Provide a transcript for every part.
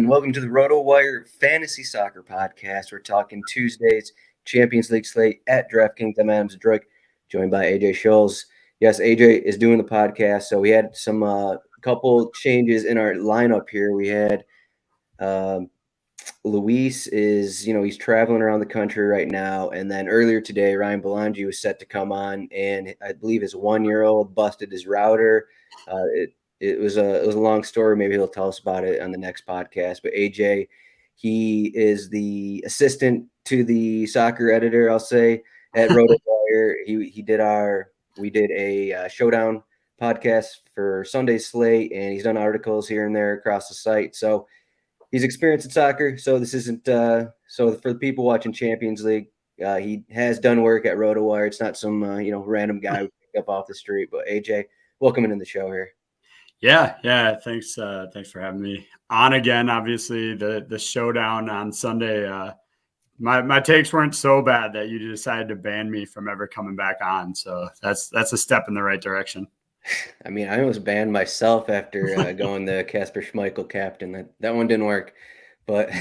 and welcome to the RotoWire Fantasy Soccer Podcast. We're talking Tuesday's Champions League slate at DraftKings. I'm Adam Zdroik, joined by AJ Scholz. Yes, AJ is doing the podcast, so we had some couple changes in our lineup here. We had Luis he's traveling around the country right now, and then earlier today, Ryan Belangi was set to come on, and I believe his 1-year-old busted his router. It was a long story. Maybe he'll tell us about it on the next podcast. But AJ, he is the assistant to the soccer editor, I'll say, at RotoWire. We did a showdown podcast for Sunday's slate, and he's done articles here and there across the site. So he's experienced in soccer. So this isn't so for the people watching Champions League. He has done work at RotoWire. It's not some random guy we pick up off the street. But AJ, welcome into the show here. Yeah. Thanks for having me on again. Obviously, the showdown on Sunday. My takes weren't so bad that you decided to ban me from ever coming back on. So that's a step in the right direction. I mean, I almost banned myself after going the Kasper Schmeichel captain. That one didn't work. But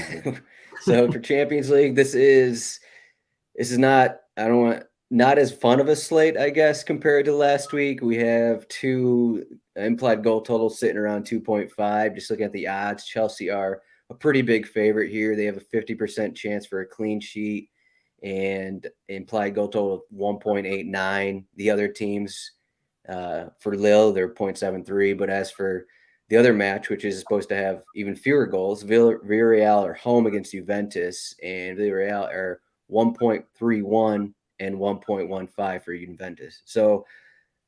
so for Champions League, this is not as fun of a slate, I guess, compared to last week. We have two implied goal totals sitting around 2.5. Just looking at the odds, Chelsea are a pretty big favorite here. They have a 50% chance for a clean sheet and implied goal total of 1.89. The other teams, for Lille, they're 0.73. But as for the other match, which is supposed to have even fewer goals, Villarreal are home against Juventus, and Villarreal are 1.31 and 1.15 for Juventus. So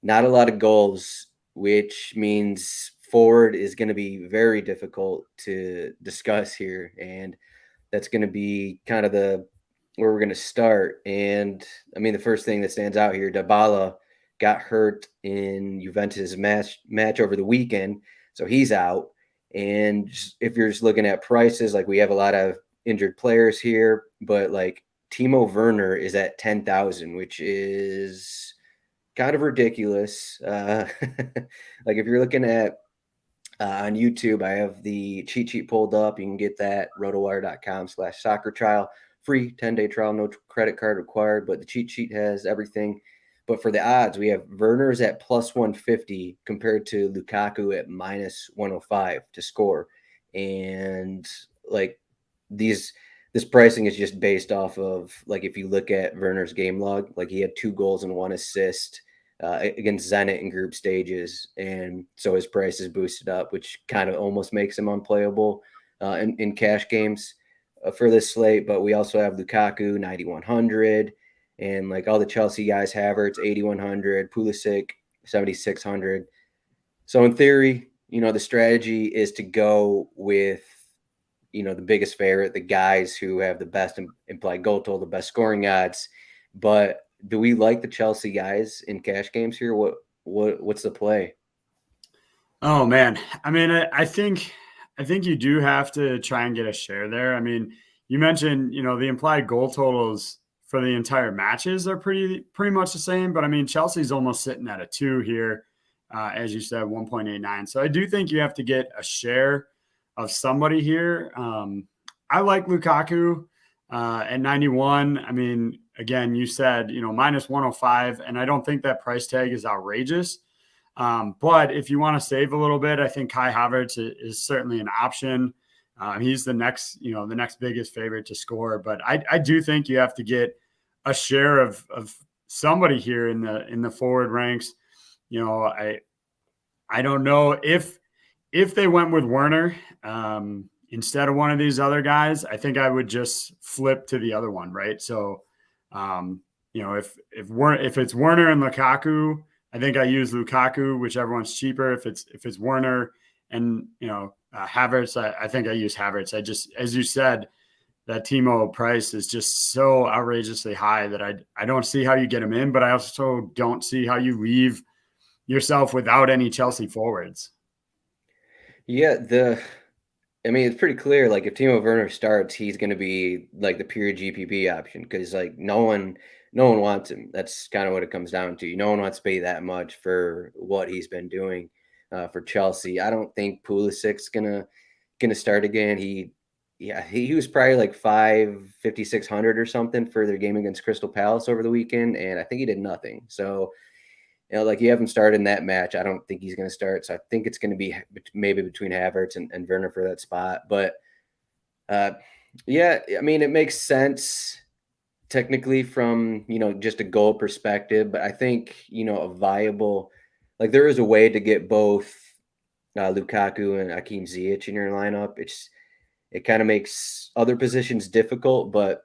not a lot of goals, which means forward is going to be very difficult to discuss here. And that's going to be kind of where we're going to start. And I mean, the first thing that stands out here, Dybala got hurt in Juventus' match over the weekend. So he's out. And if you're just looking at prices, like we have a lot of injured players here, but like Timo Werner is at 10,000, which is kind of ridiculous. Like if you're looking at on YouTube, I have the cheat sheet pulled up. You can get that rotowire.com/soccer trial, free 10-day trial, no credit card required, but the cheat sheet has everything. But for the odds, we have Werner's at plus 150 compared to Lukaku at minus 105 to score. And like this pricing is just based off of, like, if you look at Werner's game log, like he had 2 goals and 1 assist against Zenit in group stages. And so his price is boosted up, which kind of almost makes him unplayable in cash games for this slate. But we also have Lukaku, 9,100. And like all the Chelsea guys, Havertz, 8,100, Pulisic, 7,600. So in theory, the strategy is to go with, the biggest favorite, the guys who have the best implied goal total, the best scoring odds. But do we like the Chelsea guys in cash games here? What's the play? Oh man, I mean, I think you do have to try and get a share there. I mean, you mentioned, the implied goal totals for the entire matches are pretty much the same. But I mean, Chelsea's almost sitting at a 2 here, as you said, 1.89. So I do think you have to get a share of somebody here. I like Lukaku at 91. I mean, again, you said, minus 105, and I don't think that price tag is outrageous. But if you want to save a little bit, I think Kai Havertz is certainly an option. He's the next biggest favorite to score. But I do think you have to get a share of somebody here in the forward ranks. I don't know if they went with Werner instead of one of these other guys. I think I would just flip to the other one, right? So, if it's Werner and Lukaku, I think I use Lukaku, whichever one's cheaper. If it's Werner and Havertz, I think I use Havertz. I just, as you said, that Timo price is just so outrageously high that I don't see how you get him in, but I also don't see how you leave yourself without any Chelsea forwards. Yeah, it's pretty clear. Like if Timo Werner starts, he's going to be like the pure GPP option because like no one wants him. That's kind of what it comes down to. No one wants to pay that much for what he's been doing for Chelsea. I don't think Pulisic's going to going to start again. He was probably like 5,600 or something for their game against Crystal Palace over the weekend, and I think he did nothing. So, like you have him start in that match. I don't think he's going to start. So I think it's going to be maybe between Havertz and Werner for that spot. But yeah, I mean, it makes sense technically from, just a goal perspective. But I think, a viable, like there is a way to get both Lukaku and Hakim Ziyech in your lineup. It kind of makes other positions difficult, but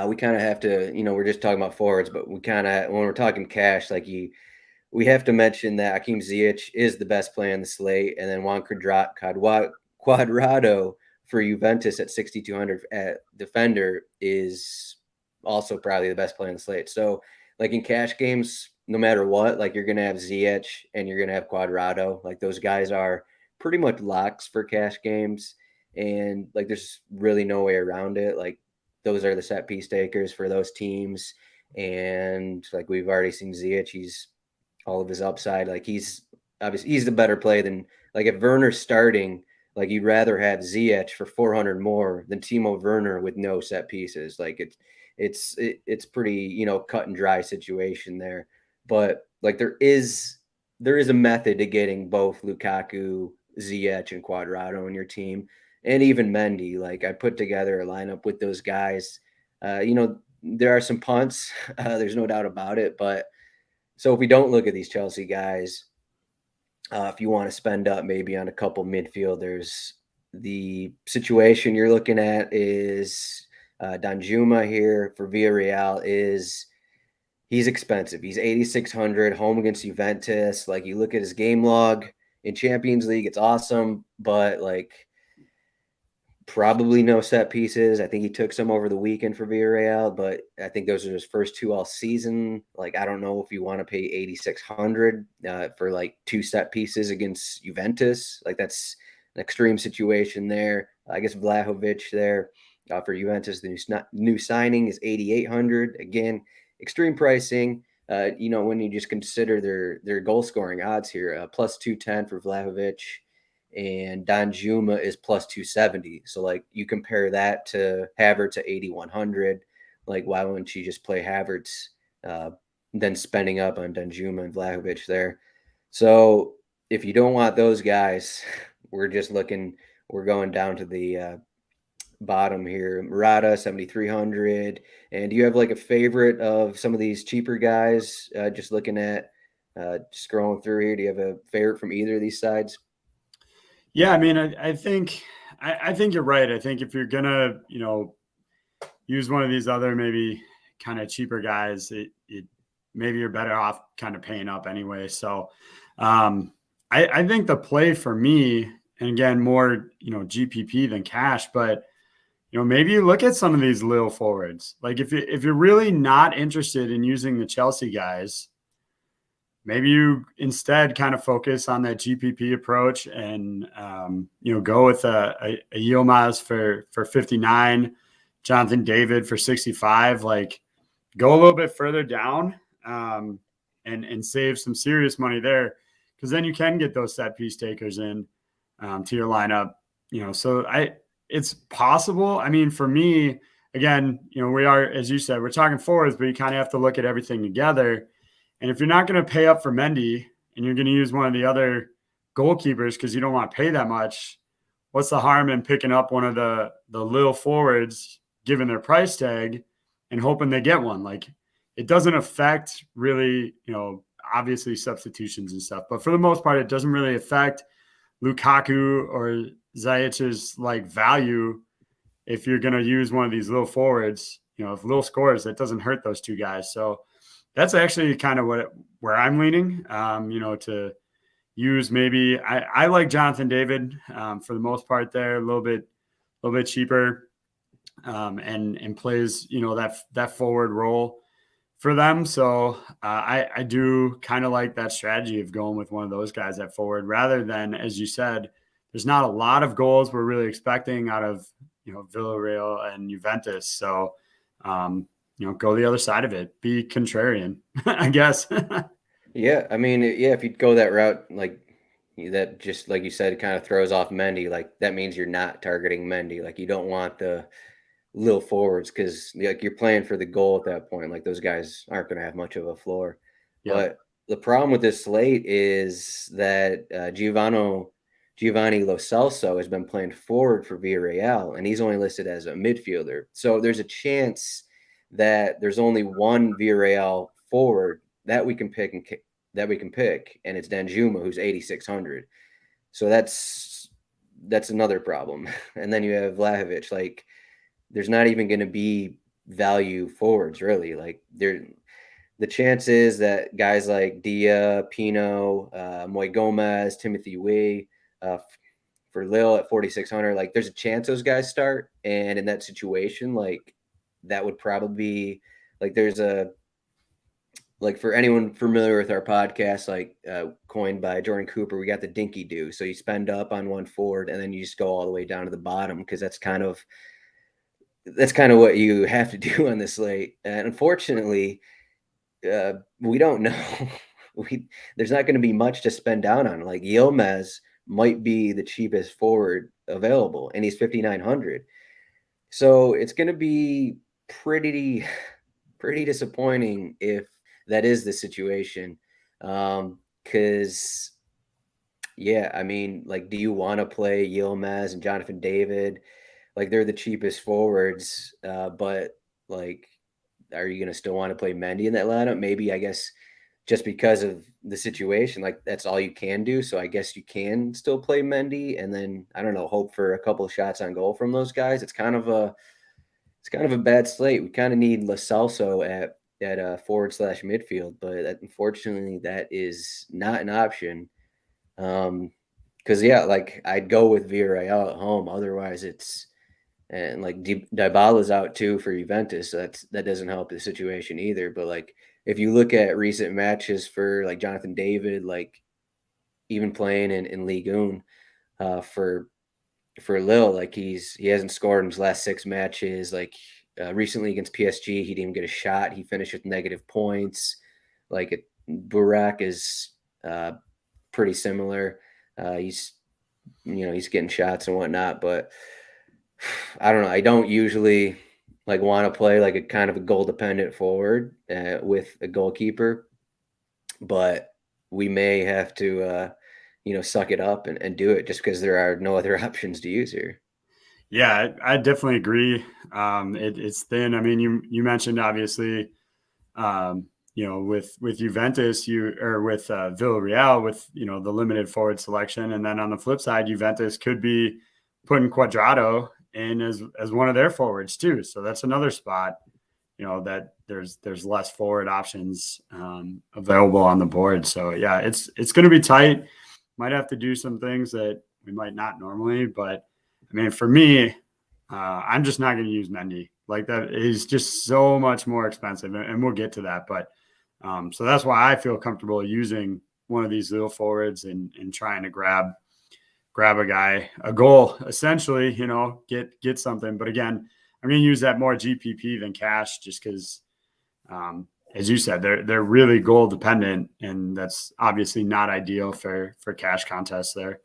we kind of have to, we're just talking about forwards, but we kind of, when we're talking cash, we have to mention that Hakim Ziyech is the best player in the slate, and then Juan Cuadrado for Juventus at 6,200 at defender is also probably the best player in the slate. So, like in cash games, no matter what, like you're going to have Ziyech and you're going to have Cuadrado. Like those guys are pretty much locks for cash games, and like there's really no way around it. Like those are the set piece takers for those teams, and like we've already seen Ziyech, he's all of his upside. Like he's the better play than, like, if Werner's starting, like you'd rather have Ziyech for 400 more than Timo Werner with no set pieces. Like it's pretty, cut and dry situation there. But like there is a method to getting both Lukaku, Ziyech, and Cuadrado in your team, and even Mendy. Like I put together a lineup with those guys. There are some punts. There's no doubt about it. But so if we don't look at these Chelsea guys, if you want to spend up maybe on a couple midfielders, the situation you're looking at is Danjuma here for Villarreal he's expensive. He's 8,600 home against Juventus. Like you look at his game log in Champions League, it's awesome, but like probably no set pieces. I think he took some over the weekend for Villarreal, but I think those are his first two all season. Like, I don't know if you want to pay 8,600 for like two set pieces against Juventus. Like, that's an extreme situation there. I guess Vlahovic there for Juventus, the new signing is 8,800. Again, extreme pricing. When you just consider their goal scoring odds here, plus 210 for Vlahovic, and Danjuma is plus 270. So like you compare that to Havertz at 8,100. Like why wouldn't you just play Havertz, then spending up on Danjuma and Vlahovic there? So if you don't want those guys, we're going down to the bottom here. Murata 7,300. And do you have like a favorite of some of these cheaper guys? Just looking at scrolling through here, do you have a favorite from either of these sides? Yeah, I mean, I think you're right. I think if you're gonna, use one of these other maybe kind of cheaper guys, it maybe you're better off kind of paying up anyway. So I think the play for me, and again, more, GPP than cash, but maybe you look at some of these little forwards. Like if you're really not interested in using the Chelsea guys, maybe you instead kind of focus on that GPP approach and, go with a Yilmaz for 59, Jonathan David for 65, like go a little bit further down and save some serious money there. Cause then you can get those set piece takers in to your lineup, so it's possible. I mean, for me, again, we are, as you said, we're talking forwards, but you kind of have to look at everything together. And if you're not going to pay up for Mendy and you're going to use one of the other goalkeepers because you don't want to pay that much, what's the harm in picking up one of the little forwards, given their price tag, and hoping they get one? Like it doesn't affect really, obviously substitutions and stuff, but for the most part, it doesn't really affect Lukaku or Ziyech's like value if you're going to use one of these little forwards. If little scores, that doesn't hurt those two guys. So that's actually kind of where I'm leaning, to use maybe I like Jonathan David for the most part there, a little bit cheaper and plays, that forward role for them. So I do kind of like that strategy of going with one of those guys at forward rather than, as you said, there's not a lot of goals we're really expecting out of, Villarreal and Juventus. So, go the other side of it, be contrarian, I guess. Yeah. I mean, yeah, if you'd go that route, like, that just like you said, kind of throws off Mendy. Like that means you're not targeting Mendy. Like you don't want the little forwards because like you're playing for the goal at that point. Like those guys aren't going to have much of a floor. Yep. But the problem with this slate is that Giovanni Lo Celso has been playing forward for Villarreal, and he's only listed as a midfielder. So there's a chance that there's only one Villarreal forward that we can pick and it's Danjuma, who's 8,600. So that's another problem. And then you have Vlahovic. Like there's not even going to be value forwards really. Like the chances that guys like Dia, Pino, Moy Gomez, Timothy Wee, for Lille at 4,600, like there's a chance those guys start. And in that situation, like that would probably be like there's a like for anyone familiar with our podcast, like coined by Jordan Cooper, we got the dinky do. So you spend up on one forward and then you just go all the way down to the bottom because that's kind of what you have to do on this slate. And unfortunately, we don't know. There's not going to be much to spend down on. Like Yilmaz might be the cheapest forward available, and he's 5,900. So it's going to be pretty disappointing if that is the situation. Because yeah, I mean, like, do you want to play Yilmaz and Jonathan David? Like they're the cheapest forwards, but like, are you going to still want to play Mendy in that lineup? Maybe, I guess, just because of the situation, like that's all you can do. So I guess you can still play Mendy, and then I don't know, hope for a couple of shots on goal from those guys. It's kind of a bad slate. We kind of need Lo Celso at a forward slash midfield, but unfortunately that is not an option. Because yeah, like I'd go with Villarreal at home. Otherwise, it's and like Dybala's out too for Juventus. So that doesn't help the situation either. But like if you look at recent matches for like Jonathan David, like even playing in Ligue 1 for Lille, like he hasn't scored in his last 6 matches. Like recently against PSG, he didn't even get a shot. He finished with negative points. Like Burak is pretty similar. He's getting shots and whatnot, but I don't know. I don't usually like want to play like a kind of a goal dependent forward with a goalkeeper, but we may have to suck it up and do it just because there are no other options to use here. Yeah, I definitely agree. It's thin. I mean, you mentioned obviously, with Juventus, or with Villarreal, with the limited forward selection, and then on the flip side, Juventus could be putting Cuadrado in as one of their forwards too. So that's another spot, that there's less forward options available on the board. So yeah, it's going to be tight. Might have to do some things that we might not normally, but I mean, for me, I'm just not going to use Mendy. Like that is just so much more expensive, and we'll get to that. But so that's why I feel comfortable using one of these little forwards and trying to grab a guy, a goal, essentially, get something. But again, I'm going to use that more GPP than cash just because, as you said, they're really goal dependent, and that's obviously not ideal for cash contests there.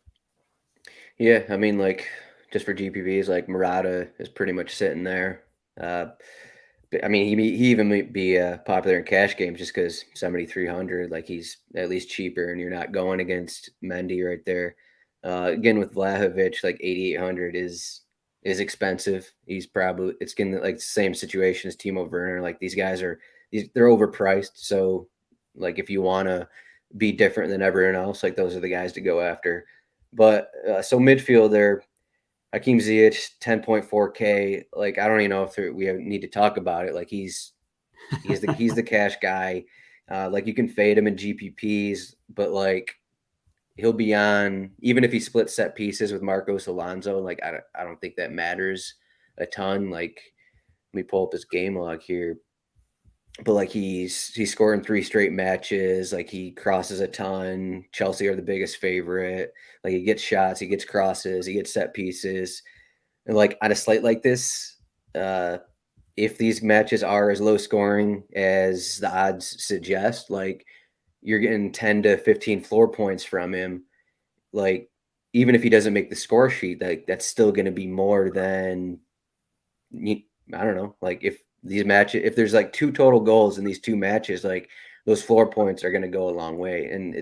Yeah, I mean, like just for GPPs, like Murata is pretty much sitting there. I mean, he even might be popular in cash games just because 7,300, like he's at least cheaper, and you're not going against Mendy right there. Again, with Vlahovic, like 8,800 is expensive. It's getting like the same situation as Timo Werner. Like these guys they're overpriced. So like if you want to be different than everyone else, like those are the guys to go after. But so midfielder, Hakim Ziyech, 10.4K. Like I don't even know if we need to talk about it. Like he's the cash guy. Like you can fade him in GPPs, but like he'll be on even if he splits set pieces with Marcos Alonso. Like I don't think that matters a ton. Like let me pull up his game log here. But like he's scoring 3 straight matches. Like he crosses a ton. Chelsea are the biggest favorite. Like he gets shots, he gets crosses, he gets set pieces. And like on a slate like this, if these matches are as low scoring as the odds suggest, like you're getting 10 to 15 floor points from him. like even if he doesn't make the score sheet, that's still going to be more than I don't know, like if there's like 2 total goals in these 2 matches, like those floor points are going to go a long way, and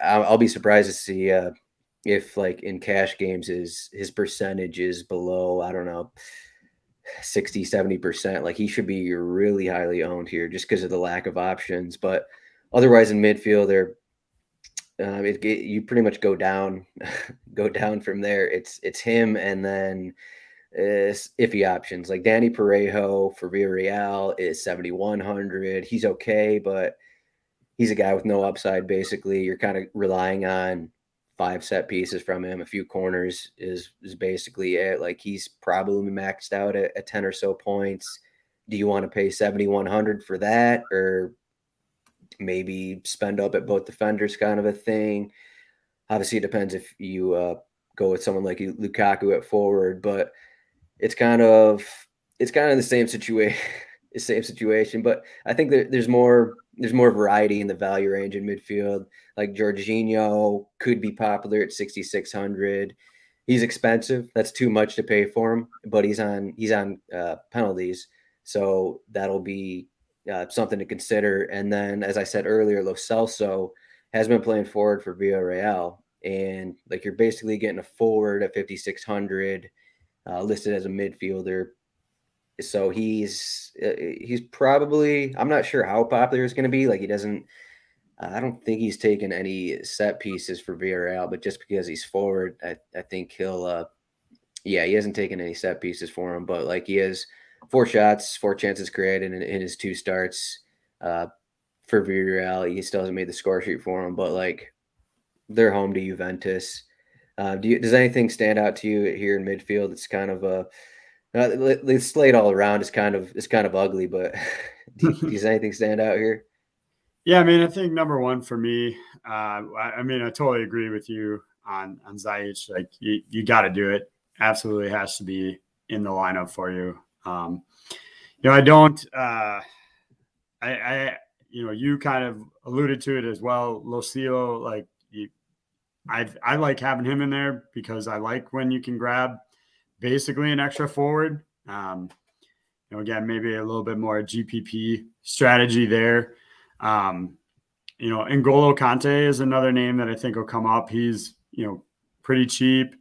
I'll be surprised to see if like in cash games his percentage is below, I don't know, 60-70%. Like he should be really highly owned here just because of the lack of options. But otherwise in midfield, you pretty much go down, go down from there. It's him, and then iffy options like Danny Parejo for Villarreal is 7,100. He's okay, but he's a guy with no upside. Basically, you're kind of relying on 5 set pieces from him. A few corners is basically it. Like he's probably maxed out at 10 or so points. Do you want to pay 7,100 for that, or maybe spend up at both defenders, kind of a thing? Obviously, it depends if you go with someone like Lukaku at forward, but it's kind of the same situation. The same situation, but I think that there's more variety in the value range in midfield. Like Jorginho could be popular at 6,600. He's expensive. That's too much to pay for him, but he's on penalties, so that'll be something to consider. And then, as I said earlier, Lo Celso has been playing forward for Villarreal, and like you're basically getting a forward at 5,600, listed as a midfielder. So he's probably, I'm not sure how popular it's going to be. Like he doesn't, I don't think he's taken any set pieces for Villarreal, but just because he's forward, I think he'll yeah, he hasn't taken any set pieces for him, but like he has 4 shots, 4 chances created in his 2 starts uh, for Villarreal. He still hasn't made the score sheet for him, but like they're home to Juventus. Does anything stand out to you here in midfield? It's kind of a the slate all around is kind of ugly, but does anything stand out here? Yeah, I mean, I think number one for me, I mean, I totally agree with you on Ziyech. Like, you got to do it. Absolutely has to be in the lineup for you. I don't. You kind of alluded to it as well. Locio, like, I like having him in there because I like when you can grab basically an extra forward. Again, maybe a little bit more GPP strategy there. N'Golo Kante is another name that I think will come up. He's, pretty cheap.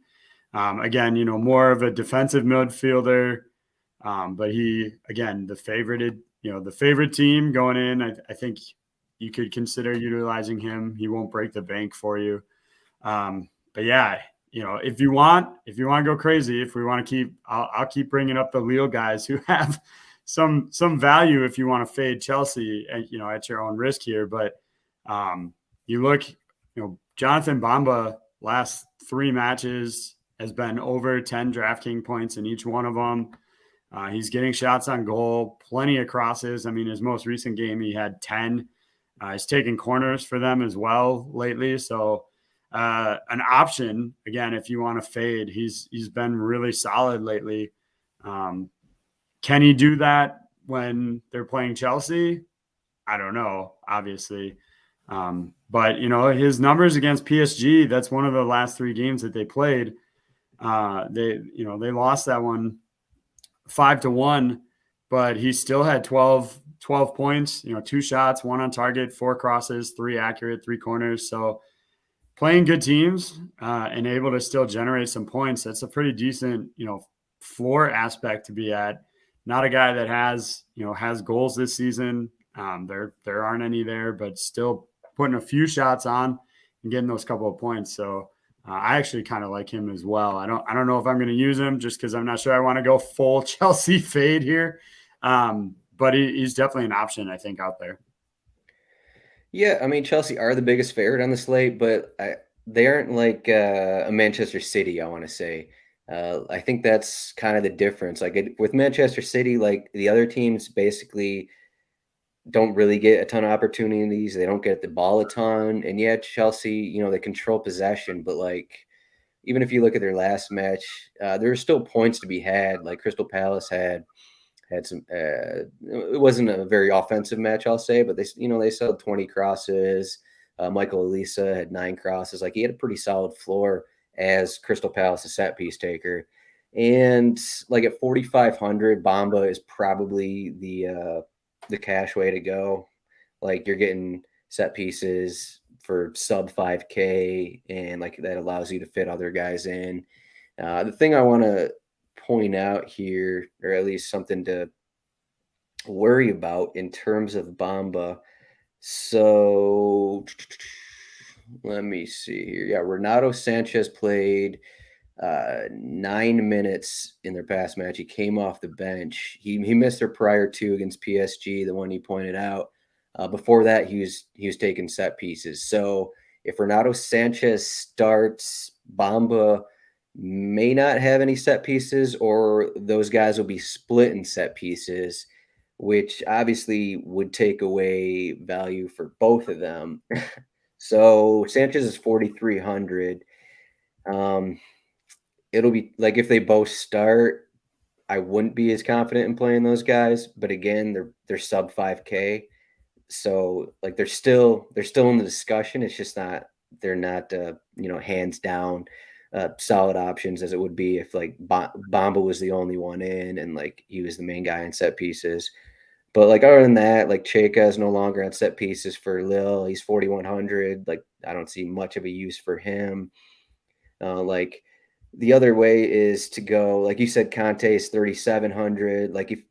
Again, more of a defensive midfielder. But he, again, the favorite team going in, I think you could consider utilizing him. He won't break the bank for you. But yeah, if you want to go crazy, if we want to keep, I'll keep bringing up the Lille guys who have some value if you want to fade Chelsea at your own risk here. But you look, Jonathan Bamba last 3 matches has been over 10 DraftKings points in each one of them. He's getting shots on goal, plenty of crosses. I mean, his most recent game, he had 10. He's taken corners for them as well lately. So an option, again, if you want to fade, he's been really solid lately. Can he do that when they're playing Chelsea? I don't know, obviously. But, his numbers against PSG, that's one of the last 3 games that they played. They lost that one 5-1, but he still had 12 points, 2 shots, 1 on target, 4 crosses, 3 accurate, 3 corners. So playing good teams and able to still generate some points, that's a pretty decent, floor aspect to be at. Not a guy that has goals this season. There aren't any there, but still putting a few shots on and getting those couple of points. So I actually kind of like him as well. I don't know if I'm going to use him just because I'm not sure I want to go full Chelsea fade here. But he's definitely an option, I think, out there. Yeah, I mean Chelsea are the biggest favorite on the slate, but they aren't like a Manchester City, I want to say. I think that's kind of the difference. Like with Manchester City, like the other teams basically don't really get a ton of opportunities. They don't get the ball a ton. And yeah, Chelsea, they control possession, but like even if you look at their last match, there are still points to be had. Like Crystal Palace had some. It wasn't a very offensive match, I'll say, but they sold 20 crosses. Michael Elisa had 9 crosses. Like he had a pretty solid floor as Crystal Palace's set piece taker. And like at 4,500, Bamba is probably the cash way to go. Like you're getting set pieces for sub 5K, and like that allows you to fit other guys in. The thing I want to point out here, or at least something to worry about in terms of Bamba. So let me see here. Yeah, Renato Sanchez played 9 minutes in their past match. He came off the bench. He missed their prior 2 against PSG, the one you pointed out. Before that, he was taking set pieces. So if Renato Sanchez starts, Bamba may not have any set pieces, or those guys will be split in set pieces, which obviously would take away value for both of them. So Sanchez is 4,300. It'll be like if they both start, I wouldn't be as confident in playing those guys. But again, they're sub 5K, so like they're still in the discussion. It's just not they're not hands down solid options as it would be if like Bamba was the only one in and like he was the main guy in set pieces. But like other than that, like Cheka is no longer on set pieces for Lille. He's 4,100. Like I don't see much of a use for him. Like the other way is to go, like you said, Conte is 3,700. Like if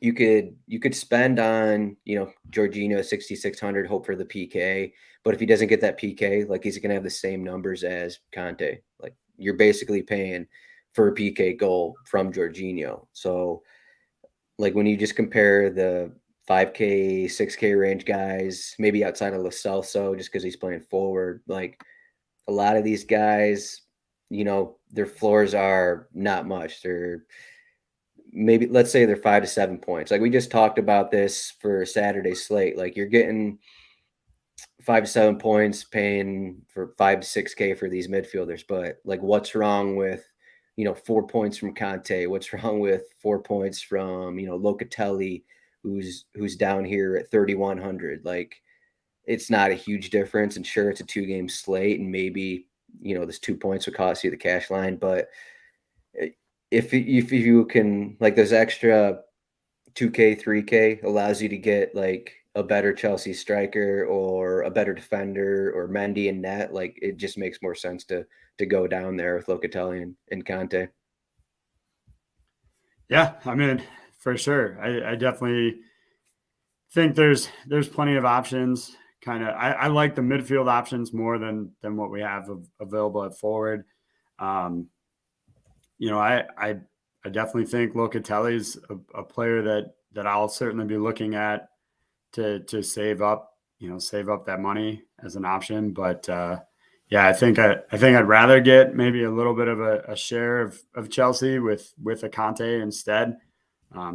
you could spend on Jorginho 6,600, hope for the PK. But if he doesn't get that PK, like he's gonna have the same numbers as Conte. Like you're basically paying for a PK goal from Jorginho. So like when you just compare the 5K, 6K range guys, maybe outside of Lo Celso, just because he's playing forward, like a lot of these guys, their floors are not much. They're maybe, let's say they're 5 to 7 points. Like we just talked about this for Saturday slate. Like you're getting 5 to 7 points, paying for 5 to 6K for these midfielders. But like, what's wrong with 4 points from Conte? What's wrong with 4 points from Locatelli, who's down here at 3,100? Like it's not a huge difference. And sure, it's a 2-game slate, and maybe this 2 points would cost you the cash line. But if you can, like, those extra 2K, 3K allows you to get like a better Chelsea striker or a better defender or Mendy in net. Like it just makes more sense to go down there with Locatelli and Conte. Yeah, I mean, for sure. I definitely think there's plenty of options. Kind of, I like the midfield options more than what we have available at forward. I definitely think Locatelli is a player that I'll certainly be looking at to save up that money as an option. But yeah, I think I'd rather get maybe a little bit of a share of Chelsea with a Conte instead,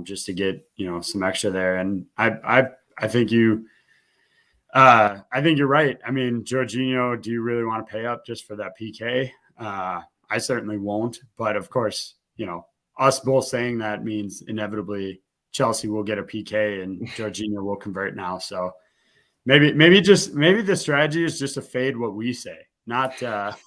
just to get some extra there. And I think you're right. I mean, Jorginho, do you really want to pay up just for that PK? I certainly won't. But of course, us both saying that means inevitably Chelsea will get a PK and Jorginho will convert now. So maybe the strategy is just to fade what we say, not not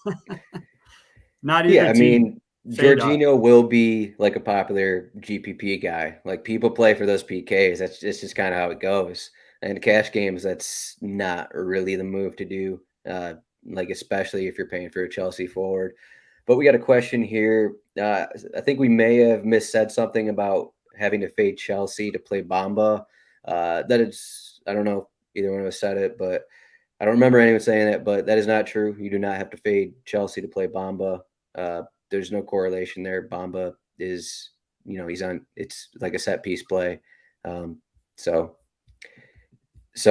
either. Yeah, I mean, Jorginho will be like a popular GPP guy. Like people play for those PKs. It's just kind of how it goes. And cash games, that's not really the move to do. Like especially if you're paying for a Chelsea forward. But we got a question here. I think we may have missaid something about having to fade Chelsea to play Bamba. That is, I don't know if either one of us said it, but I don't remember anyone saying that. But that is not true. You do not have to fade Chelsea to play Bamba. There's no correlation there. Bamba is, he's on. It's like a set piece play. So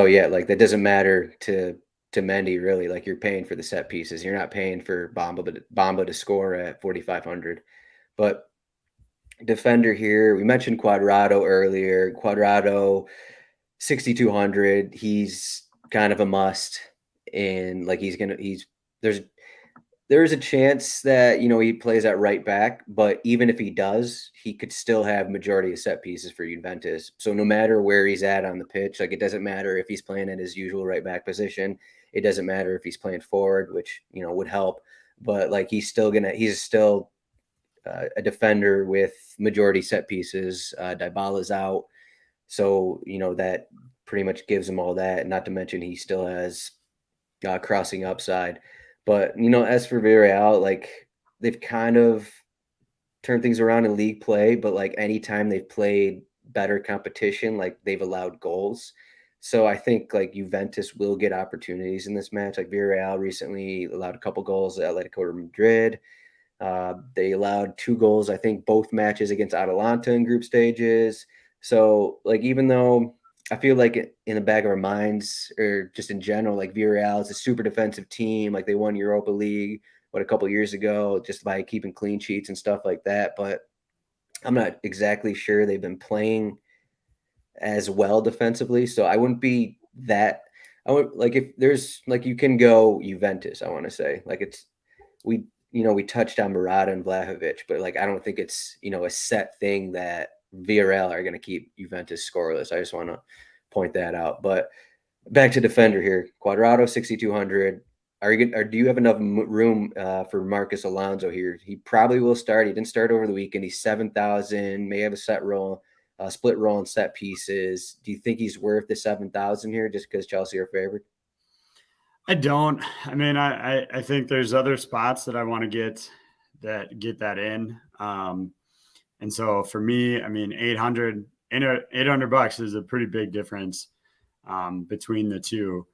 yeah, like that doesn't matter to Mendy really. Like you're paying for the set pieces. You're not paying for Bamba to score at 4,500. But defender here, we mentioned Quadrado earlier. Quadrado 6,200. He's kind of a must, and like there's there is a chance that, he plays at right back, but even if he does, he could still have majority of set pieces for Juventus. So no matter where he's at on the pitch, like it doesn't matter if he's playing at his usual right back position. It doesn't matter if he's playing forward, which, would help. But like he's still a defender with majority set pieces. Dybala's out. So, that pretty much gives him all that. Not to mention he still has crossing upside. But as for Villarreal, like they've kind of turned things around in league play, but like anytime they've played better competition, like they've allowed goals. So I think like Juventus will get opportunities in this match. Like Villarreal recently allowed a couple goals at Atletico Madrid. They allowed 2 goals, I think, both matches against Atalanta in group stages. So, like, even though I feel like in the back of our minds, or just in general, like Villarreal is a super defensive team. Like they won Europa League, a couple years ago, just by keeping clean sheets and stuff like that. But I'm not exactly sure they've been playing as well defensively. So I wouldn't be that. I would like if there's like you can go Juventus. I want to say like we touched on Murata and Vlahovic, but like I don't think it's a set thing that Villarreal are going to keep Juventus scoreless. I just want to point that out. But back to defender here, Cuadrado 6,200. Do you have enough room for Marcus Alonso here? He probably will start. He didn't start over the weekend. He's 7,000. May have a set role, split role and set pieces. Do you think he's worth the 7,000 here just because Chelsea are favored? I don't. I mean, I think there's other spots that I want to get that in. And so for me, I mean, 800 bucks is a pretty big difference between the two.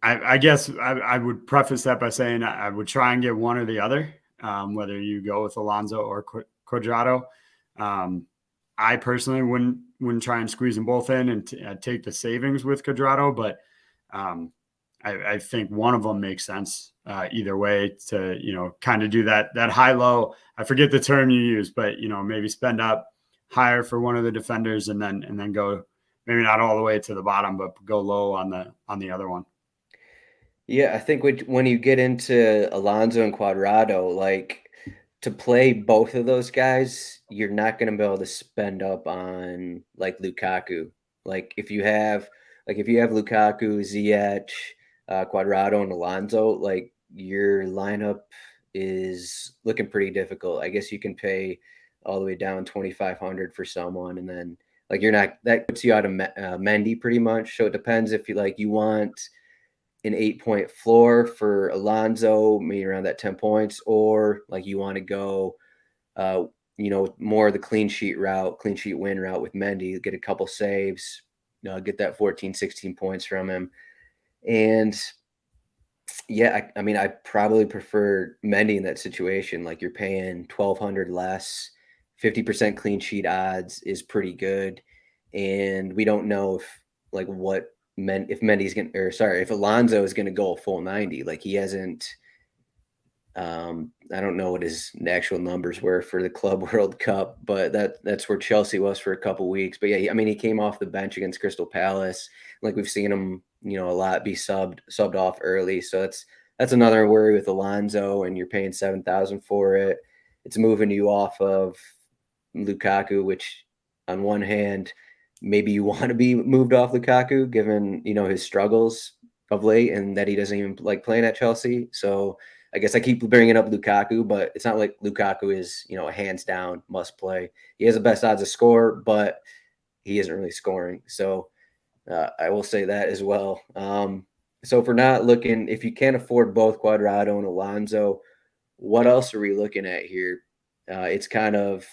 I guess I would preface that by saying I would try and get one or the other, whether you go with Alonso or Cuadrado. I personally wouldn't try and squeeze them both in and take the savings with Cuadrado, but I think one of them makes sense either way to, kind of do that high low. I forget the term you use, but, maybe spend up higher for one of the defenders and then go maybe not all the way to the bottom, but go low on the other one. Yeah, I think when you get into Alonso and Cuadrado, like to play both of those guys, you're not going to be able to spend up on like Lukaku. If you have Lukaku, Ziyech, Cuadrado, and Alonso, like your lineup is looking pretty difficult. I guess you can pay all the way down 2,500 for someone, and then like you're not that puts you out of Mendy pretty much. So it depends if you want an 8-point floor for Alonso, maybe around that 10 points, or like you want to go, more of the clean sheet win route with Mendy, get a couple saves, get that 14, 16 points from him. And yeah, I mean, I probably prefer Mendy in that situation. Like you're paying 1,200 less, 50% clean sheet odds is pretty good. And we don't know if Alonso is going to go a full 90. Like he hasn't. I don't know what his actual numbers were for the Club World Cup, but that's where Chelsea was for a couple weeks. But yeah, I mean, he came off the bench against Crystal Palace. Like we've seen him, a lot be subbed off early. So that's another worry with Alonso, and you're paying 7,000 for it. It's moving you off of Lukaku, which on one hand, maybe you want to be moved off Lukaku given, his struggles of late and that he doesn't even like playing at Chelsea. So I guess I keep bringing up Lukaku, but it's not like Lukaku is, a hands down must play. He has the best odds of score, but he isn't really scoring. So I will say that as well. So if we're not looking, if you can't afford both Cuadrado and Alonso, what else are we looking at here? It's kind of,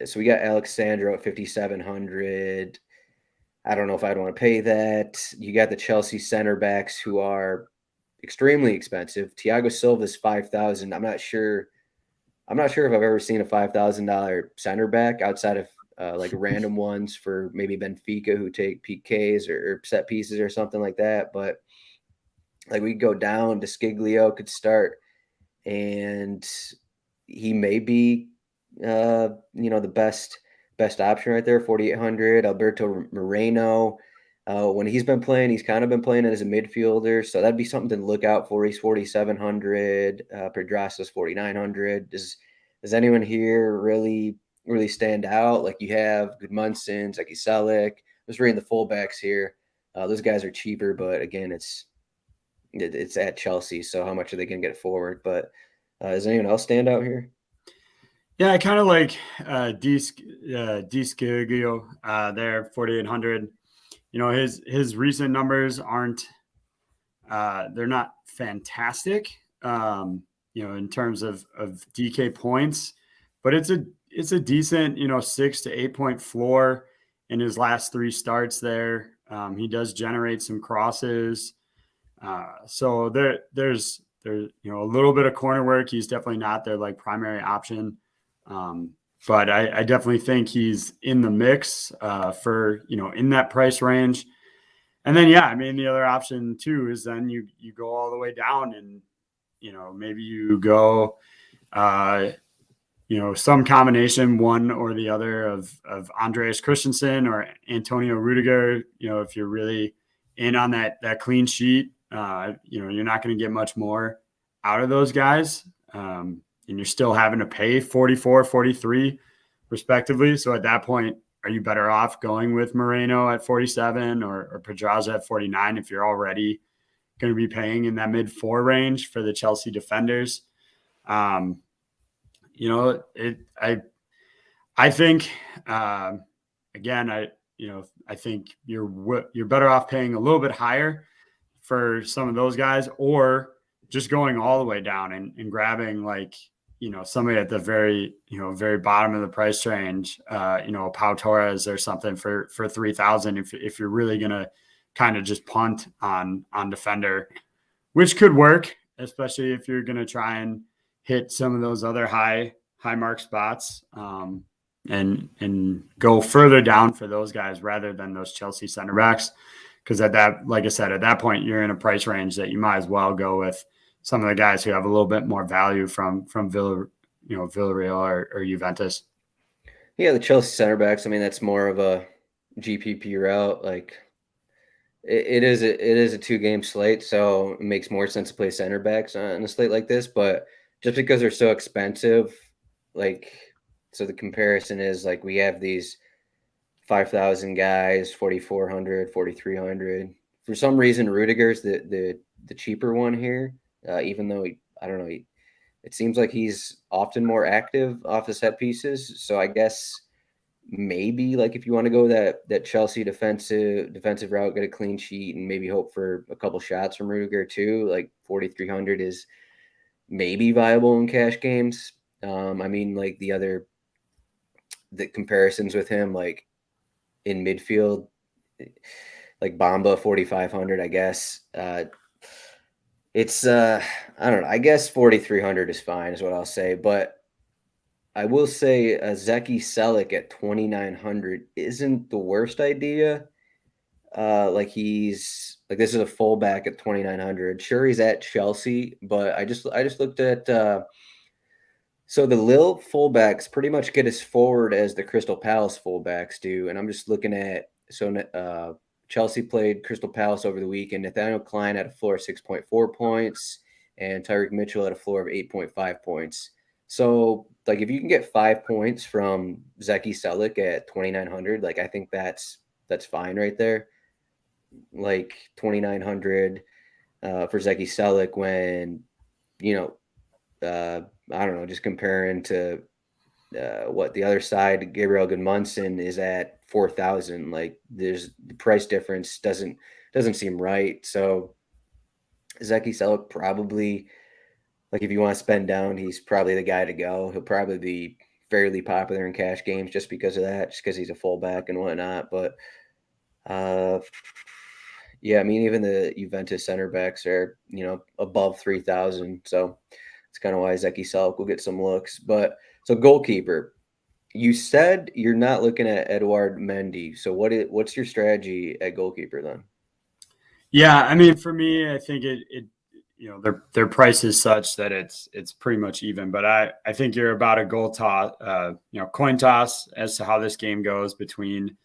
so we got Alexandro at 5,700. I don't know if I'd want to pay that. You got the Chelsea center backs who are extremely expensive. Thiago Silva is 5,000. I'm not sure if I've ever seen a $5,000 center back outside of like random ones for maybe Benfica who take PKs or set pieces or something like that. But like we go down, Desciglio could start, and he may be the best option right there. 4,800. Alberto Moreno. When he's been playing, he's kind of been playing as a midfielder, so that'd be something to look out for. He's 4,700. Pedraza's 4,900. Does anyone here really stand out? Like you have Gudmundsson, Zeki Selleck. Just reading the fullbacks here. Those guys are cheaper, but again, it's at Chelsea, so how much are they going to get forward? But does anyone else stand out here? Yeah, I kind of like Skirgio there, 4,800. His recent numbers aren't they're not fantastic, in terms of DK points, but it's a decent 6 to 8 point floor in his last 3 starts there. He does generate some crosses, so there's a little bit of corner work. He's definitely not their like primary option. But I definitely think he's in the mix for, in that price range. And then, yeah, I mean, the other option too is then you go all the way down and, maybe you go, some combination, one or the other of Andreas Christensen or Antonio Rudiger. If you're really in on that clean sheet, you're not going to get much more out of those guys. And you're still having to pay 44, 43 respectively. So at that point, are you better off going with Moreno at 47 or Pedraza at 49 if you're already going to be paying in that mid 4 range for the Chelsea defenders? I think, again, I think you're better off paying a little bit higher for some of those guys, or just going all the way down and grabbing like, somebody at the very bottom of the price range, Pau Torres or something for 3,000. If you're really going to kind of just punt on defender, which could work, especially if you're going to try and hit some of those other high mark spots, and go further down for those guys rather than those Chelsea center backs. Because like I said, at that point, you're in a price range that you might as well go with some of the guys who have a little bit more value from Villarreal or Juventus. Yeah, the Chelsea center backs. I mean, that's more of a GPP route. Like it is a 2-game slate, so it makes more sense to play center backs on a slate like this. But just because they're so expensive, like, so the comparison is like we have these 5,000 guys, 4,400, 4,300. For some reason, Rudiger's the cheaper one here. Even though I don't know, it seems like he's often more active off the set pieces. So I guess maybe like if you want to go that Chelsea defensive route, get a clean sheet, and maybe hope for a couple shots from Rudiger too, like 4,300 is maybe viable in cash games. I mean, like the comparisons with him, like in midfield, like Bamba 4,500, I guess. It's I don't know. I guess 4,300 is fine, is what I'll say. But I will say Zeki Selleck at 2,900 isn't the worst idea. Like this is a fullback at 2,900. Sure, he's at Chelsea, but I just looked at so the Lille fullbacks pretty much get as forward as the Crystal Palace fullbacks do, and I'm just looking at Chelsea played Crystal Palace over the weekend. Nathaniel Klein had a floor of 6.4 points, and Tyreek Mitchell had a floor of 8.5 points. So, like, if you can get 5 points from Zeki Selleck at 2,900, like, I think that's fine right there. Like 2,900 for Zeki Selleck when, I don't know, just comparing to what the other side, Gabriel Gudmundsson is at 4,000. Like there's the price difference doesn't seem right. So Zeki Selleck probably, like if you want to spend down, he's probably the guy to go. He'll probably be fairly popular in cash games just because of that, just because he's a fullback and whatnot. But yeah, I mean, even the Juventus center backs are, above 3,000. So it's kind of why Zeki Selleck will get some looks. But so goalkeeper, you said you're not looking at Edouard Mendy. So what's your strategy at goalkeeper then? Yeah, I mean, for me, I think it their price is such that it's pretty much even. But I think you're about a goal toss, coin toss as to how this game goes between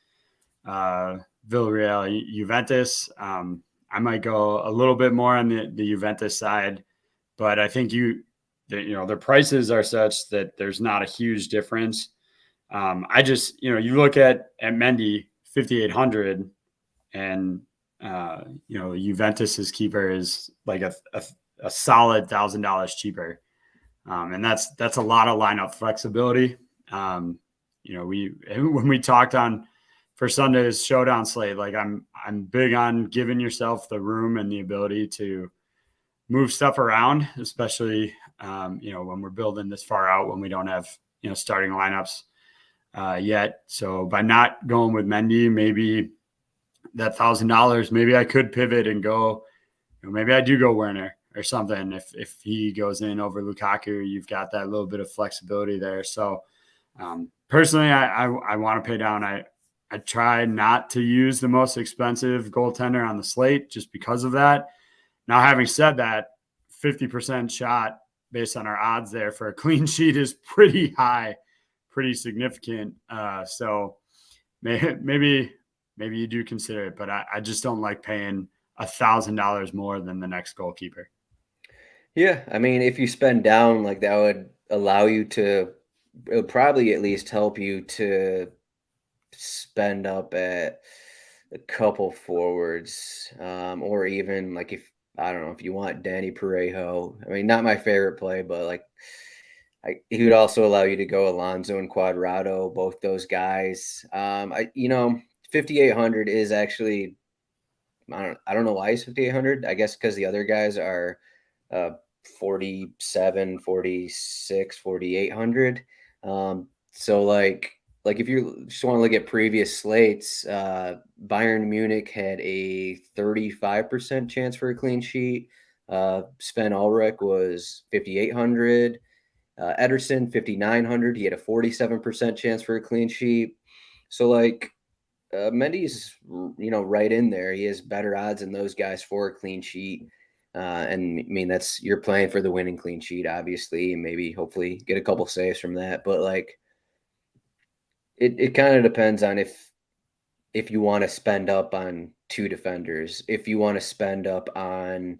Villarreal, Juventus. I might go a little bit more on the Juventus side, but I think their prices are such that there's not a huge difference. I just, you look at Mendy 5,800, and Juventus's keeper is like a solid $1,000 cheaper, and that's a lot of lineup flexibility. When we talked on for Sunday's showdown slate, like I'm big on giving yourself the room and the ability to move stuff around, especially when we're building this far out, when we don't have starting lineups yet. So by not going with Mendy, maybe that $1,000, maybe I could pivot and go, maybe I do go Werner or something. If he goes in over Lukaku, you've got that little bit of flexibility there. So personally, I want to pay down. I try not to use the most expensive goaltender on the slate just because of that. Now, having said that, 50% shot based on our odds there for a clean sheet is pretty high, pretty significant. So maybe you do consider it, but I just don't like paying $1,000 more than the next goalkeeper. Yeah, I mean, if you spend down, like that would allow you to, it would probably at least help you to spend up at a couple forwards, or even like if I don't know if you want Danny Parejo. I mean, not my favorite play, but like he would also allow you to go Alonso and Cuadrado, both those guys. 5,800 is actually I don't know why he's 5,800. I guess because the other guys are 47, 46, 4,800. So like if you just want to look at previous slates, Bayern Munich had a 35% chance for a clean sheet. Sven Ulrich was 5,800. Ederson 5,900. He had a 47% chance for a clean sheet. So like Mendy's right in there. He has better odds than those guys for a clean sheet. And I mean that's you're playing for the winning clean sheet, obviously, and maybe hopefully get a couple saves from that. But like it kind of depends on if you want to spend up on two defenders, if you want to spend up on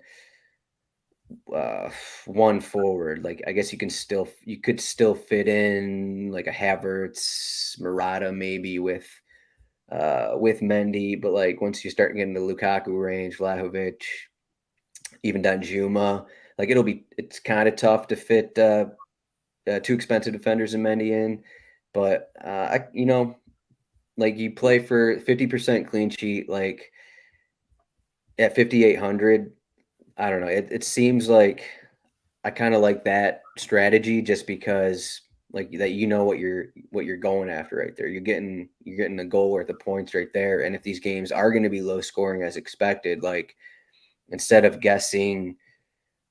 one forward. Like I guess you could still fit in like a Havertz, Murata maybe with Mendy, but like once you start getting the Lukaku range, Vlahovic, even Danjuma, like it's kind of tough to fit two expensive defenders and Mendy in. But like you play for 50% clean sheet, like at 5,800. I don't know. It seems like I kind of like that strategy just because like that what you're going after right there. You're getting a goal worth of points right there. And if these games are going to be low scoring as expected, like instead of guessing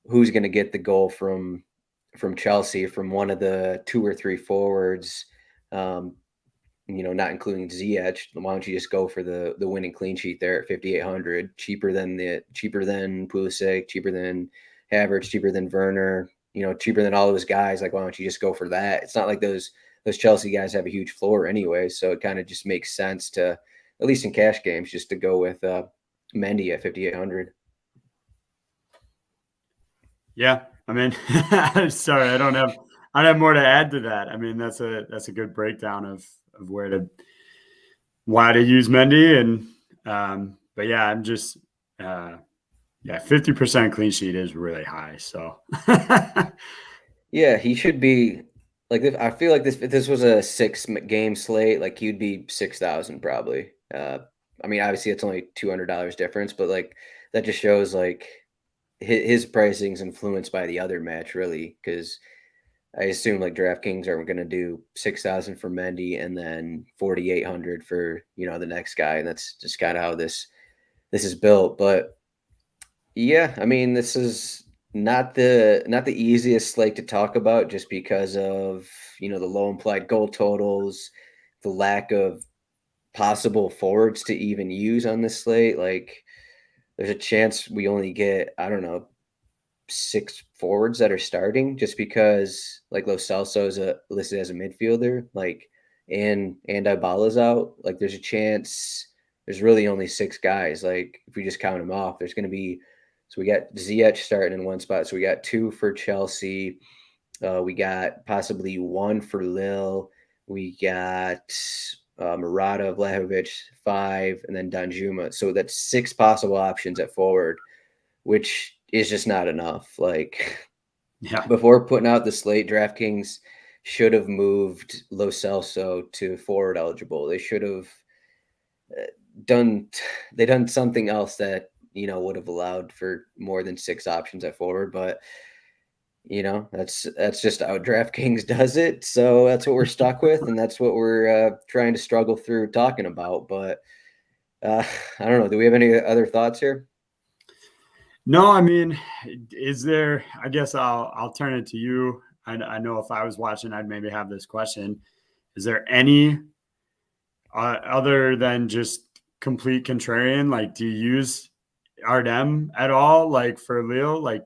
who's going to get the goal from Chelsea from one of the two or three forwards, not including Ziyech, why don't you just go for the winning clean sheet there at 5,800, cheaper than Pulisic, cheaper than Havertz, cheaper than Werner, cheaper than all those guys. Like, why don't you just go for that? It's not like those Chelsea guys have a huge floor anyway, so it kind of just makes sense to, at least in cash games, just to go with Mendy at 5,800. Yeah, I mean, sorry, I don't have more to add to that. I mean, that's a good breakdown of why to use Mendy, and but yeah, I'm just 50% clean sheet is really high. So yeah, he should be like I feel like if this was a 6-game slate, like he'd be 6,000 probably. I mean, obviously it's only $200 difference, but like that just shows like his pricing is influenced by the other match really, because I assume like DraftKings are going to do 6,000 for Mendy and then 4,800 for the next guy, and that's just kind of how this is built. But yeah, I mean this is not the easiest slate to talk about just because of the low implied goal totals, the lack of possible forwards to even use on this slate. Like there's a chance we only get I don't know 6 forwards that are starting just because like Lo Celso is listed as a midfielder, like and Dybala's out. Like there's a chance there's really only 6 guys. Like if we just count them off, there's going to be, so we got Ziyech starting in one spot. So we got 2 for Chelsea. We got possibly 1 for Lille. We got Murata, Vlahovic, 5, and then Danjuma. So that's 6 possible options at forward, which is just not enough. Like before putting out the slate, DraftKings should have moved Lo Celso to forward eligible. They should have done something else that would have allowed for more than 6 options at forward, but that's just how DraftKings does it. So that's what we're stuck with, and that's what we're trying to struggle through talking about. But I don't know. Do we have any other thoughts here? No, I mean, is there? I guess I'll turn it to you. I know if I was watching, I'd maybe have this question: is there any other than just complete contrarian? Like, do you use Ardem at all? Like for Lille, like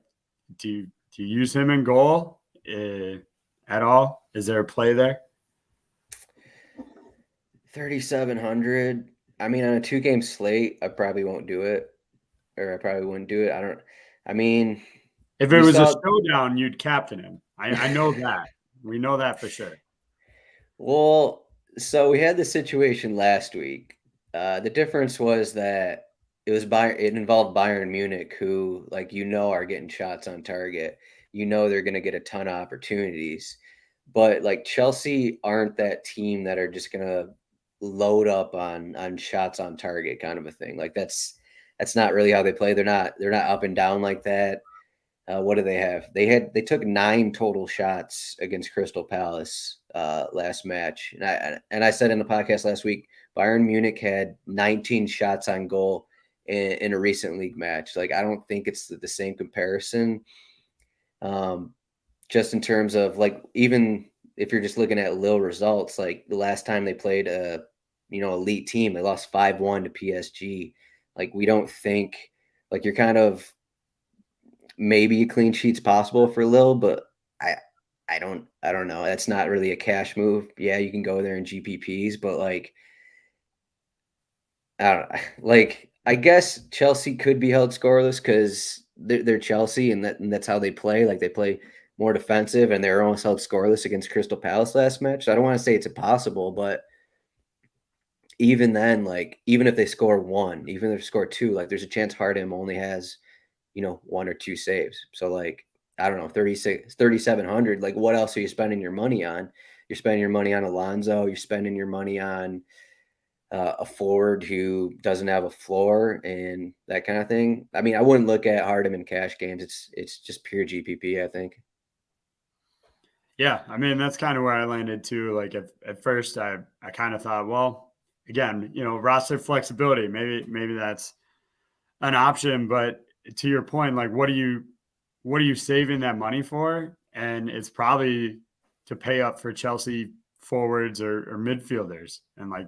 do you use him in goal at all? Is there a play there? 3,700. I mean, on a 2-game slate, I probably won't do it, or I probably wouldn't do it. I mean, if it was a showdown, you'd captain him. I know that. We know that for sure. Well, so we had the situation last week. The difference was that it involved Bayern Munich, who are getting shots on target. They're going to get a ton of opportunities, but like Chelsea aren't that team that are just going to load up on shots on target kind of a thing. Like that's not really how they play. They're not up and down like that. What do they have? They took 9 total shots against Crystal Palace last match, and I said in the podcast last week, Bayern Munich had 19 shots on goal in a recent league match. Like I don't think it's the same comparison. Just in terms of like, even if you're just looking at Lille results, like the last time they played a elite team, they lost 5-1 to PSG. Like we don't think, like, you're kind of, maybe a clean sheet's possible for Lille, but I don't know. That's not really a cash move. Yeah, you can go there in GPPs, but like I don't know. Like I guess Chelsea could be held scoreless because they're Chelsea, and that's how they play. Like they play more defensive, and they're almost held scoreless against Crystal Palace last match. So I don't want to say it's impossible, but even then, like even if they score 1, even if they score 2, like there's a chance Hardham only has 1 or 2 saves. So like I don't know, 3,700. Like what else are you spending your money on? You're spending your money on Alonso. You're spending your money on a forward who doesn't have a floor and that kind of thing. I mean, I wouldn't look at Hardham in cash games. It's just pure GPP, I think. Yeah, I mean that's kind of where I landed too. Like at first, I kind of thought, well, again, roster flexibility. Maybe that's an option, but to your point, like what are you saving that money for? And it's probably to pay up for Chelsea forwards or midfielders, and like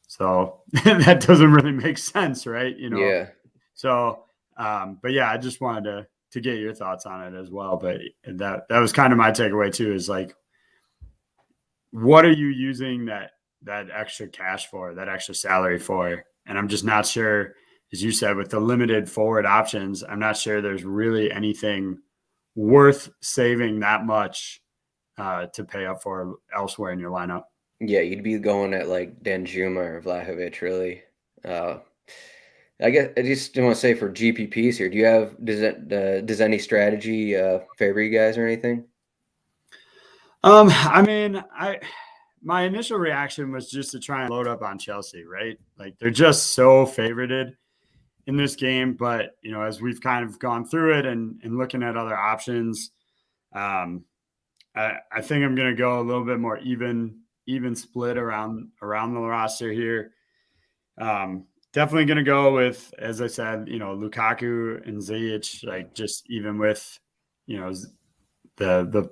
so that doesn't really make sense, right? Yeah. So, but yeah, I just wanted to get your thoughts on it as well. But that was kind of my takeaway too. Is like, what are you using that extra cash for, that extra salary for? And I'm just not sure. As you said, with the limited forward options, I'm not sure there's really anything worth saving that much to pay up for elsewhere in your lineup. Yeah, you'd be going at like Danjuma or Vlahovic, really. I guess I just want to say for GPPs here, does any strategy favor you guys or anything? I mean, my initial reaction was just to try and load up on Chelsea, right? Like they're just so favorited in this game. But, as we've kind of gone through it and looking at other options, I think I'm going to go a little bit more even split around the roster here. Definitely going to go with, as I said, Lukaku and Ziyech, like just even with, the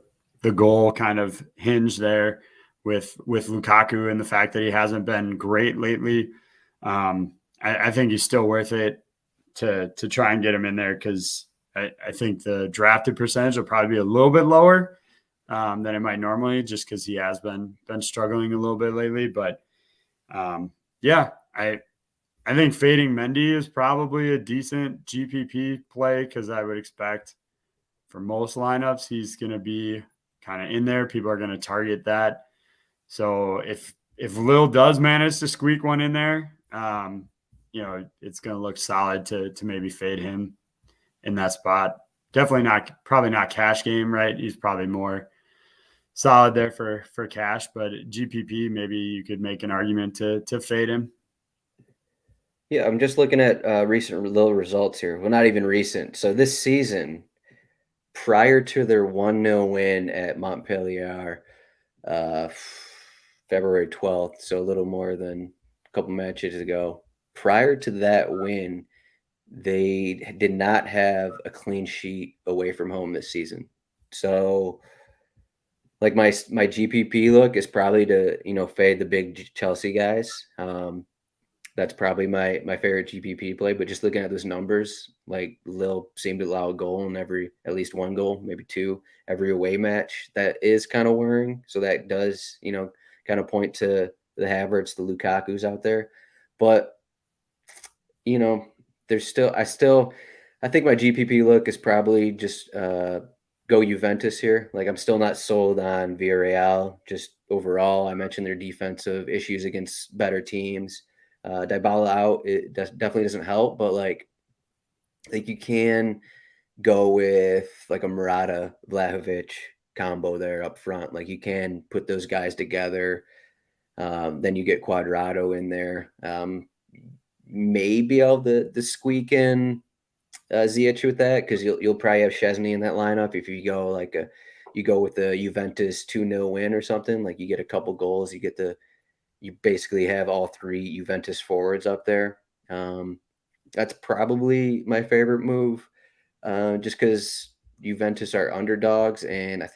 goal kind of hinge there with Lukaku and the fact that he hasn't been great lately. I think he's still worth it to try and get him in there because I think the drafted percentage will probably be a little bit lower than it might normally, just because he has been struggling a little bit lately. But yeah, I think fading Mendy is probably a decent GPP play because I would expect for most lineups he's going to be kind of in there. People are going to target that. So if Lil does manage to squeak one in there, it's going to look solid to maybe fade him in that spot. Probably not cash game, right? He's probably more solid there for cash, but GPP, maybe you could make an argument to fade him. Yeah, I'm just looking at recent little results here. Well, not even recent. So this season, prior to their 1-0 win at Montpellier, uh, February 12th, so a little more than a couple matches ago, prior to that win, they did not have a clean sheet away from home this season. So like my GPP look is probably to fade the big Chelsea guys. That's probably my favorite GPP play. But just looking at those numbers, like Lil seemed to allow a goal in at least one goal, maybe two every away match. That is kind of worrying. So that does kind of point to the Havertz, the Lukaku's out there. But there's I think my GPP look is probably just go Juventus here. Like I'm still not sold on Villarreal. Just overall, I mentioned their defensive issues against better teams. Dybala out, it definitely doesn't help, but like you can go with like a Murata Vlahovic combo there up front. Like you can put those guys together. Then you get Quadrado in there. Maybe able to squeak in Ziyech with that because you'll probably have Chesney in that lineup if you go with a Juventus 2-0 win or something. Like you get a couple goals, you basically have all three Juventus forwards up there. That's probably my favorite move, just because Juventus are underdogs, and I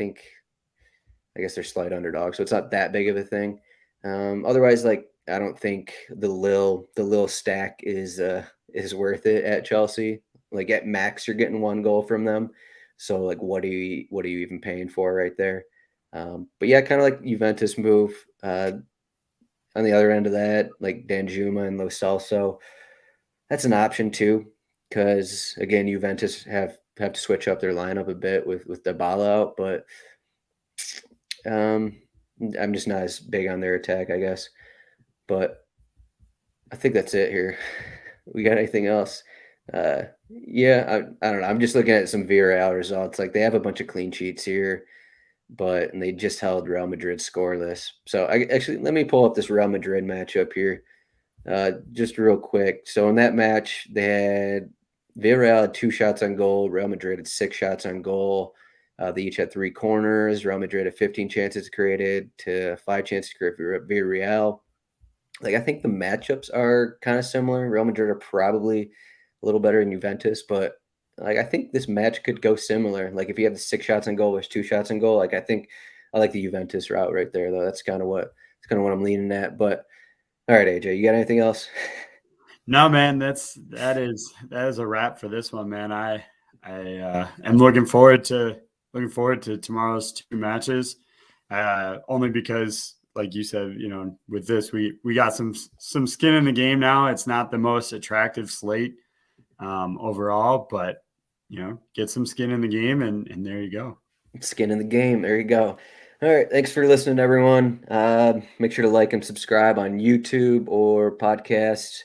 guess they're slight underdogs, so it's not that big of a thing. Otherwise, like I don't think the Lil stack is worth it at Chelsea. Like at max, you're getting one goal from them. So like, what are you even paying for right there? But yeah, kind of like Juventus move. On the other end of that, like Danjuma and Lo Celso, that's an option too. Because again, Juventus have to switch up their lineup a bit with Dybala out, but I'm just not as big on their attack, I guess. But I think that's it here. We got anything else? Yeah, I don't know. I'm just looking at some Villarreal results. Like they have a bunch of clean sheets here, and they just held Real Madrid scoreless. So let me pull up this Real Madrid matchup here, just real quick. So in that match, they had Villarreal had 2 shots on goal. Real Madrid had 6 shots on goal. They each had 3 corners. Real Madrid had 15 chances created to 5 chances created for Villarreal. Like I think the matchups are kind of similar. Real Madrid are probably a little better than Juventus, but like I think this match could go similar. Like if you have the 6 shots on goal, there's 2 shots on goal. Like I think I like the Juventus route right there, though. That's kind of what I'm leaning at. But all right, AJ, you got anything else? No, man, that is a wrap for this one, man. I am looking forward to tomorrow's 2 matches. Only because, like you said, with this we got some skin in the game now. It's not the most attractive slate overall, but get some skin in the game, and there you go. Skin in the game. There you go. All right. Thanks for listening, everyone. Make sure to like and subscribe on YouTube or podcasts.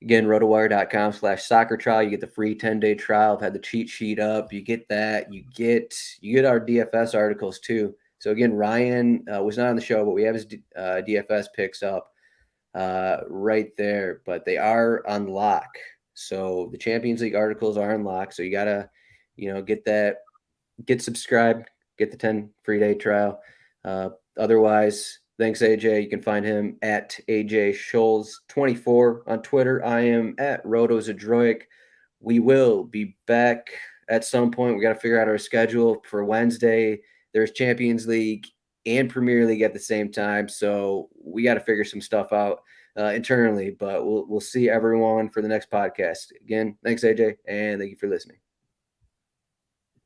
Again, rotowire.com/soccer trial. You get the free 10-day trial. I've had the cheat sheet up. You get that. You get our DFS articles too. So again, Ryan was not on the show, but we have his DFS picks up right there. But they are on lock. So the Champions League articles are on lock. So you gotta, get subscribed, get the 10 free day trial. Otherwise, thanks, AJ. You can find him at AJ Scholz 24 on Twitter. I am at Zdroik. We will be back at some point. We got to figure out our schedule for Wednesday. There's Champions League and Premier League at the same time, so we got to figure some stuff out internally. But we'll see everyone for the next podcast. Again, thanks, AJ, and thank you for listening.